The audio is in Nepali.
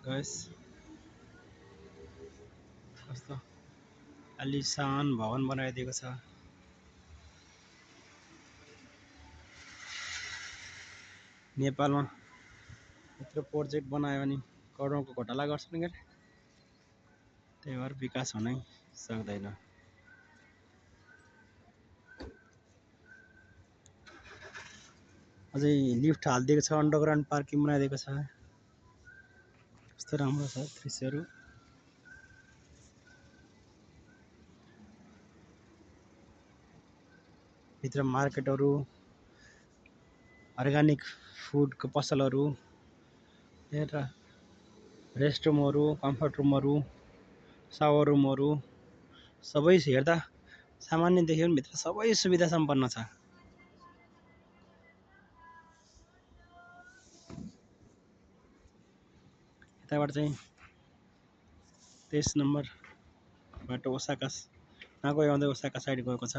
गाइस कस्तो आलिसान भवन बनाइदिएको छ। नेपालमा यत्रो प्रोजेक्ट बनायो भने करोडको घोटाला गर्छन् के, त्यही भएर विकास हुनै सक्दैन। अझै लिफ्ट हालिदिएको छ, अन्डरग्राउन्ड पार्किङ बनाइदिएको छ। कस्तो राम्रो छ दृश्यहरू। भित्र मार्केटहरू, अर्ग्यानिक फुडको पसलहरू, हेर रेस्ट रुमहरू, कम्फर्ट रुमहरू, सावर रुमहरू सबै हेर्दा सामान्य देख्यो भने भित्र सबै सुविधा सम्पन्न छ। यताबाट चाहिँ 23 नम्बर बाटो ओसाका नगई आउँदै ओसाका साइड गएको छ।